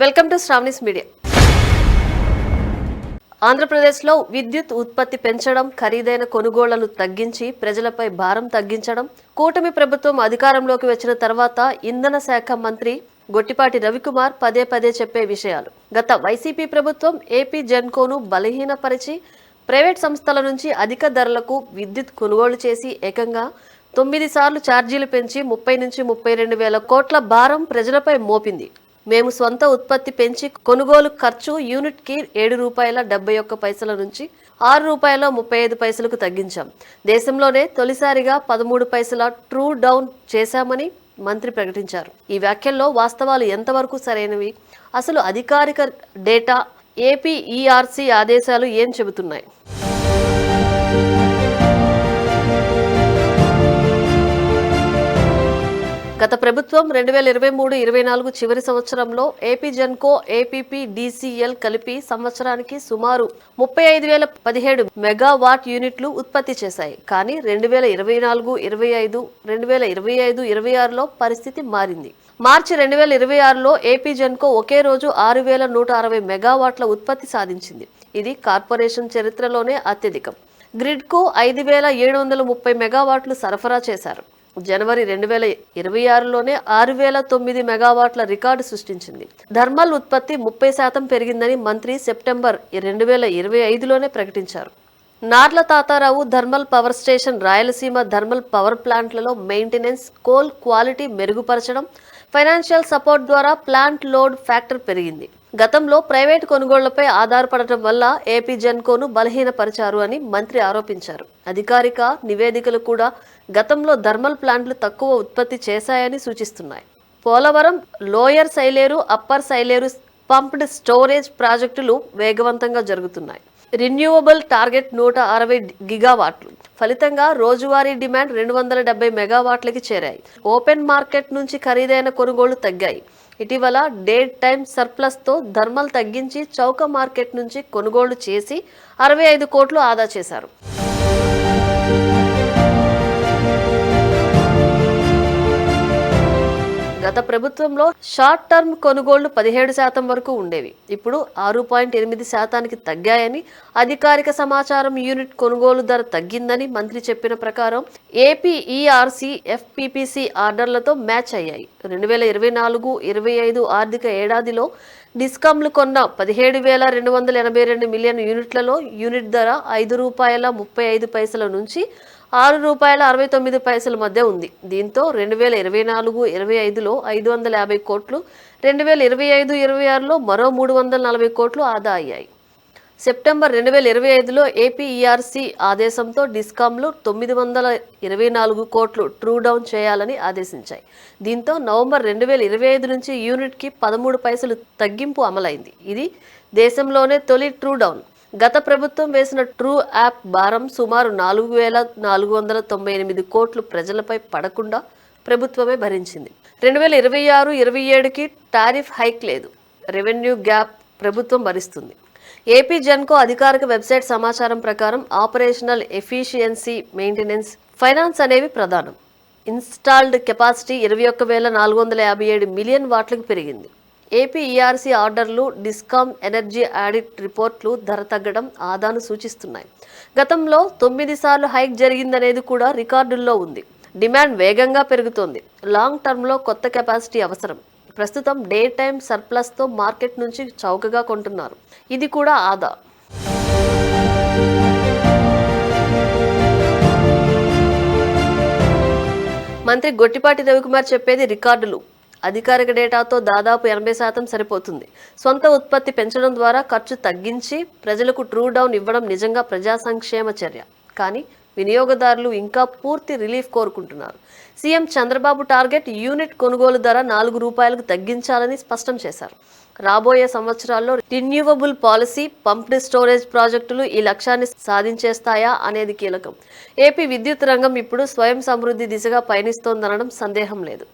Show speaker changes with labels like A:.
A: Welcome to Sravani's media. ఆంధ్రప్రదేశ్లో విద్యుత్ ఉత్పత్తి పెంచడం, ఖరీదైన కొనుగోళ్లను తగ్గించి ప్రజలపై భారం తగ్గించడం కూటమి ప్రభుత్వం అధికారంలోకి వచ్చిన తర్వాత ఇంధన శాఖ మంత్రి గొట్టిపాటి రవికుమార్ పదే పదే చెప్పే విషయాలు. గత వైసీపీ ప్రభుత్వం ఏపీ జెన్కోను బలహీనపరిచి ప్రైవేట్ సంస్థల నుంచి అధిక ధరలకు విద్యుత్ కొనుగోలు చేసి ఏకంగా 9 సార్లు ఛార్జీలు పెంచి 30 నుంచి 32 వేల కోట్ల భారం ప్రజలపై మోపింది. మేము స్వంత ఉత్పత్తి పెంచి కొనుగోలు ఖర్చు యూనిట్ కి ₹7.71 నుంచి ₹6.35కు తగ్గించాం. దేశంలోనే తొలిసారిగా 13 పైసల ట్రూ డౌన్ చేశామని మంత్రి ప్రకటించారు. ఈ వ్యాఖ్యల్లో వాస్తవాలు ఎంతవరకు సరైనవి? అసలు అధికారిక డేటా, ఏపీ ఈఆర్సీ ఆదేశాలు ఏం చెబుతున్నాయి? గత ప్రభుత్వం 2023-24 చివరి సంవత్సరంలో ఏపీ జెన్కో, ఏపీపీడీసీఎల్ కలిపి సంవత్సరానికి సుమారు 35,017 మెగావాట్ యూనిట్లు ఉత్పత్తి చేశాయి. కానీ 2024-25, 2025-26లో పరిస్థితి మారింది. మార్చి 2026లో ఏపీ జెన్కో ఒకే రోజు 6,160 మెగావాట్ల ఉత్పత్తి సాధించింది. ఇది కార్పొరేషన్ చరిత్రలోనే అత్యధికం. గ్రిడ్కు 5,730 మెగావాట్లు సరఫరా చేశారు. జనవరి 2026లోనే 6,009 మెగావాట్ల రికార్డు సృష్టించింది. థర్మల్ ఉత్పత్తి 30% పెరిగిందని మంత్రి సెప్టెంబర్ 2025లోనే ప్రకటించారు. Narla Tatarao thermal power station, Rayalaseema thermal power ప్లాంట్లలో మెయింటెనెన్స్, కోల్ క్వాలిటీ మెరుగుపరచడం, ఫైనాన్షియల్ సపోర్ట్ ద్వారా ప్లాంట్ లోడ్ ఫ్యాక్టర్ పెరిగింది. గతంలో ప్రైవేట్ కొనుగోళ్లపై ఆధారపడటం వల్ల ఏపీ జెన్కోను బలహీనపరిచారు అని మంత్రి ఆరోపించారు. అధికారిక నివేదికలు కూడా గతంలో థర్మల్ ప్లాంట్లు తక్కువ ఉత్పత్తి చేశాయని సూచిస్తున్నాయి. Polavaram, lower Sileru, upper Sileru pumped storage ప్రాజెక్టులు వేగవంతంగా జరుగుతున్నాయి. రిన్యూవబుల్ టార్గెట్ 160 గిగావాట్లు. ఫలితంగా రోజువారీ డిమాండ్ 270 మెగావాట్లకి చేరాయి. ఓపెన్ మార్కెట్ నుంచి ఖరీదైన కొనుగోళ్లు తగ్గాయి. ఇటీవల డే టైమ్ సర్ప్లస్తో థర్మల్ తగ్గించి చౌక మార్కెట్ నుంచి కొనుగోళ్లు చేసి 65 కోట్లు ఆదా చేశారు. గత ప్రభుత్వంలో షార్ట్ టర్మ్ కొనుగోళ్లు 17% వరకు ఉండేవి. ఇప్పుడు 6.8%కి తగ్గాయని, అధికారిక సమాచారం యూనిట్ కొనుగోలు ధర తగ్గిందని మంత్రి చెప్పిన ప్రకారం ఏపీ ఈఆర్సీ, ఎఫ్పీపీసీ ఆర్డర్లతో మ్యాచ్ అయ్యాయి. 2024-25 ఆర్థిక ఏడాదిలో డిస్కామ్లు కొన్న 17,282 మిలియన్ యూనిట్లలో యూనిట్ ధర ₹5.35 నుంచి ₹6.69 మధ్య ఉంది. దీంతో 2024-25లో 550 కోట్లు, 2025-26లో మరో 340 కోట్లు ఆదా అయ్యాయి. సెప్టెంబర్ 2025లో ఏపీ ఈఆర్సీ ఆదేశంతో డిస్కామ్లు 924 కోట్లు ట్రూ డౌన్ చేయాలని ఆదేశించాయి. దీంతో నవంబర్ 2025 నుంచి యూనిట్కి 13 పైసలు తగ్గింపు అమలైంది. ఇది దేశంలోనే తొలి ట్రూ డౌన్. గత ప్రభుత్వం వేసిన ట్రూ యాప్ భారం సుమారు 4,498 కోట్లు ప్రజలపై పడకుండా ప్రభుత్వమే భరించింది. 2026-27కి టారిఫ్ హైక్ లేదు. రెవెన్యూ గ్యాప్ ప్రభుత్వం భరిస్తుంది. ఏపీ జెన్కో అధికారిక వెబ్సైట్ సమాచారం ప్రకారం ఆపరేషనల్ ఎఫిషియన్సీ, మెయింటెనెన్స్, ఫైనాన్స్ అనేవి ప్రధానం. ఇన్స్టాల్డ్ కెపాసిటీ 21,457 మిలియన్ వాట్లకు పెరిగింది. ఏపీ ఈఆర్సీ ఆర్డర్లు, డిస్కామ్ ఎనర్జీ ఆడిట్ రిపోర్ట్లు ధర తగ్గడం, ఆదాను సూచిస్తున్నాయి. గతంలో 9 సార్లు హైక్ జరిగిందనేది కూడా రికార్డుల్లో ఉంది. డిమాండ్ వేగంగా పెరుగుతోంది. లాంగ్ టర్మ్లో కొత్త కెపాసిటీ అవసరం. ప్రస్తుతం డే టైమ్ సర్ప్లస్తో మార్కెట్ నుంచి చౌకగా కొంటున్నారు. ఇది కూడా ఆదా. మంత్రి గొట్టిపాటి రవికుమార్ చెప్పేది రికార్డులు. అధికారిక డేటాతో దాదాపు 80% సరిపోతుంది. సొంత ఉత్పత్తి పెంచడం ద్వారా ఖర్చు తగ్గించి ప్రజలకు ట్రూ డౌన్ ఇవ్వడం నిజంగా ప్రజా సంక్షేమ చర్య. కానీ వినియోగదారులు ఇంకా పూర్తి రిలీఫ్ కోరుకుంటున్నారు. సీఎం చంద్రబాబు టార్గెట్ యూనిట్ కొనుగోలు ధర ₹4కు తగ్గించాలని స్పష్టం చేశారు. రాబోయే సంవత్సరాల్లో రిన్యూవబుల్ పాలసీ, పంప్డ్ స్టోరేజ్ ప్రాజెక్టులు ఈ లక్ష్యాన్ని సాధించేస్తాయా అనేది కీలకం. ఏపీ విద్యుత్ రంగం ఇప్పుడు స్వయం సమృద్ధి దిశగా పయనిస్తోందనడం సందేహం లేదు.